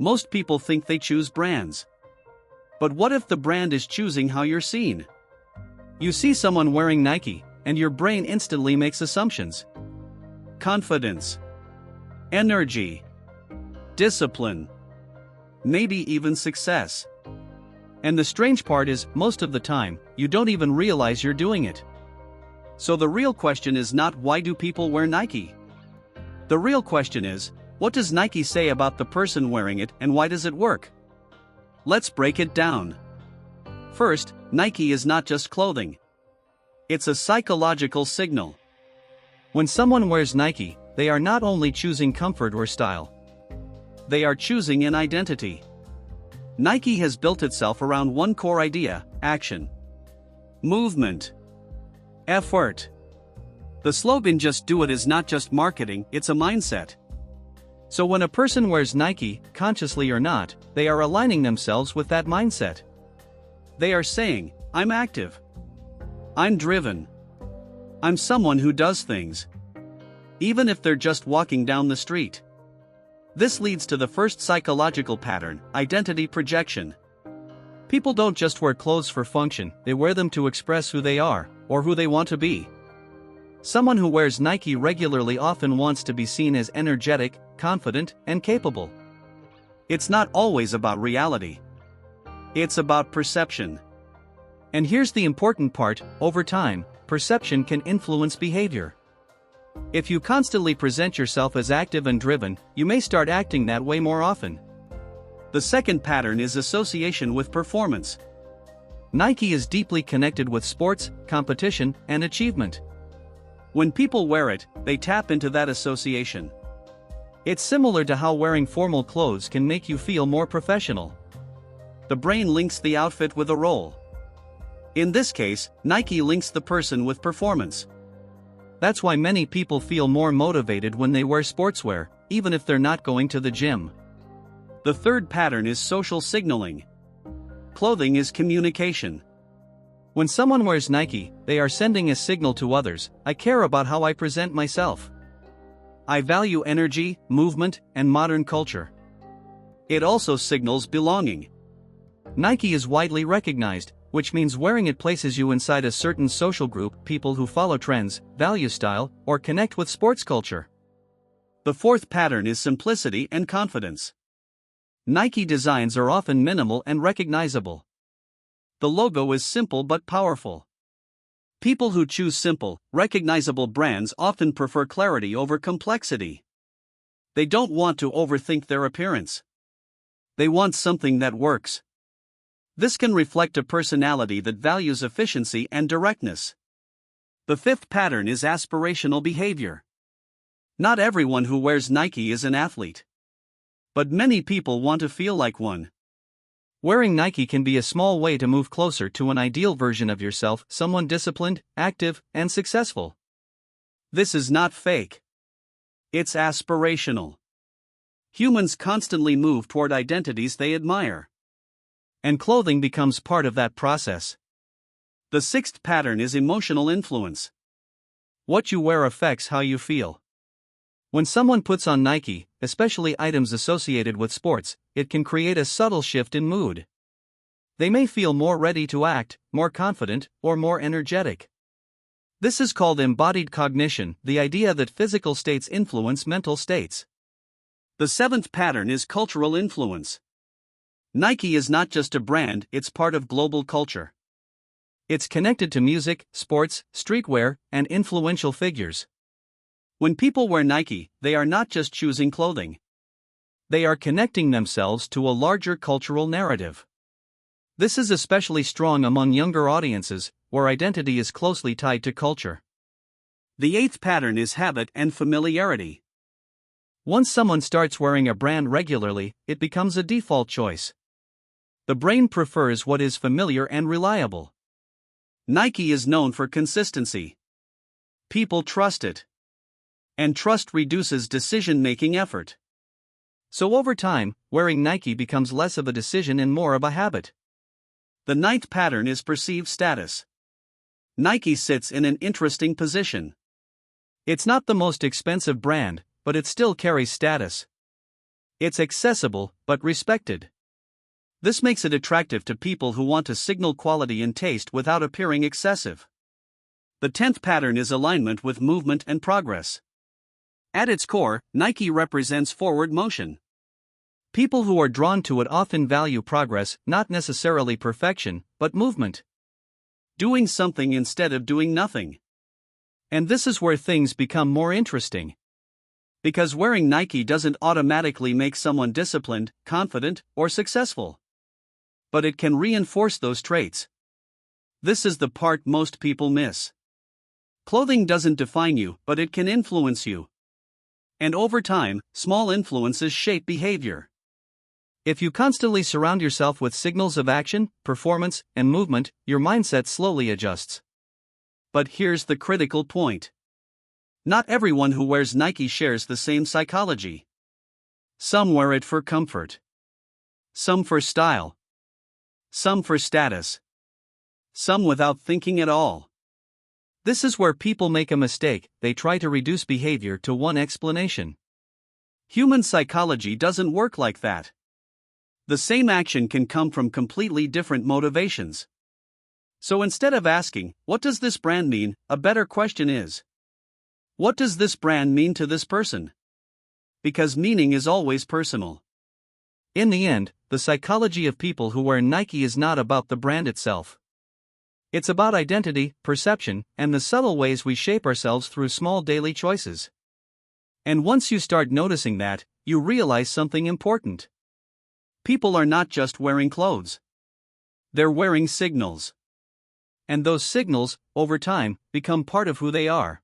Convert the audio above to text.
Most people think they choose brands. But what if the brand is choosing how you're seen? You see someone wearing Nike, and your brain instantly makes assumptions. Confidence, energy, discipline, maybe even success. And the strange part is, most of the time, you don't even realize you're doing it. So the real question is not why do people wear Nike? The real question is, what does Nike say about the person wearing it and why does it work? Let's break it down. First, Nike is not just clothing. It's a psychological signal. When someone wears Nike, they are not only choosing comfort or style. They are choosing an identity. Nike has built itself around one core idea: action, movement, effort. The slogan "Just Do It" is not just marketing, it's a mindset. So when a person wears Nike, consciously or not, they are aligning themselves with that mindset. They are saying, I'm active. I'm driven. I'm someone who does things. Even if they're just walking down the street. This leads to the first psychological pattern: identity projection. People don't just wear clothes for function, they wear them to express who they are, or who they want to be. Someone who wears Nike regularly often wants to be seen as energetic, confident, and capable. It's not always about reality. It's about perception. And here's the important part: over time, perception can influence behavior. If you constantly present yourself as active and driven, you may start acting that way more often. The second pattern is association with performance. Nike is deeply connected with sports, competition, and achievement. When people wear it, they tap into that association. It's similar to how wearing formal clothes can make you feel more professional. The brain links the outfit with a role. In this case, Nike links the person with performance. That's why many people feel more motivated when they wear sportswear, even if they're not going to the gym. The third pattern is social signaling. Clothing is communication. When someone wears Nike, they are sending a signal to others: I care about how I present myself. I value energy, movement, and modern culture. It also signals belonging. Nike is widely recognized, which means wearing it places you inside a certain social group: people who follow trends, value style, or connect with sports culture. The fourth pattern is simplicity and confidence. Nike designs are often minimal and recognizable. The logo is simple but powerful. People who choose simple, recognizable brands often prefer clarity over complexity. They don't want to overthink their appearance. They want something that works. This can reflect a personality that values efficiency and directness. The fifth pattern is aspirational behavior. Not everyone who wears Nike is an athlete. But many people want to feel like one. Wearing Nike can be a small way to move closer to an ideal version of yourself, someone disciplined, active, and successful. This is not fake. It's aspirational. Humans constantly move toward identities they admire. And clothing becomes part of that process. The sixth pattern is emotional influence. What you wear affects how you feel. When someone puts on Nike, especially items associated with sports, it can create a subtle shift in mood. They may feel more ready to act, more confident, or more energetic. This is called embodied cognition, the idea that physical states influence mental states. The seventh pattern is cultural influence. Nike is not just a brand, it's part of global culture. It's connected to music, sports, streetwear, and influential figures. When people wear Nike, they are not just choosing clothing. They are connecting themselves to a larger cultural narrative. This is especially strong among younger audiences, where identity is closely tied to culture. The eighth pattern is habit and familiarity. Once someone starts wearing a brand regularly, it becomes a default choice. The brain prefers what is familiar and reliable. Nike is known for consistency. People trust it. And trust reduces decision-making effort. So over time, wearing Nike becomes less of a decision and more of a habit. The ninth pattern is perceived status. Nike sits in an interesting position. It's not the most expensive brand, but it still carries status. It's accessible, but respected. This makes it attractive to people who want to signal quality and taste without appearing excessive. The 10th pattern is alignment with movement and progress. At its core, Nike represents forward motion. People who are drawn to it often value progress, not necessarily perfection, but movement. Doing something instead of doing nothing. And this is where things become more interesting. Because wearing Nike doesn't automatically make someone disciplined, confident, or successful. But it can reinforce those traits. This is the part most people miss. Clothing doesn't define you, but it can influence you. And over time, small influences shape behavior. If you constantly surround yourself with signals of action, performance, and movement, your mindset slowly adjusts. But here's the critical point. Not everyone who wears Nike shares the same psychology. Some wear it for comfort. Some for style. Some for status. Some without thinking at all. This is where people make a mistake. They try to reduce behavior to one explanation. Human psychology doesn't work like that. The same action can come from completely different motivations. So instead of asking, "What does this brand mean?" a better question is, "What does this brand mean to this person?" Because meaning is always personal. In the end, the psychology of people who wear Nike is not about the brand itself. It's about identity, perception, and the subtle ways we shape ourselves through small daily choices. And once you start noticing that, you realize something important. People are not just wearing clothes. They're wearing signals. And those signals, over time, become part of who they are.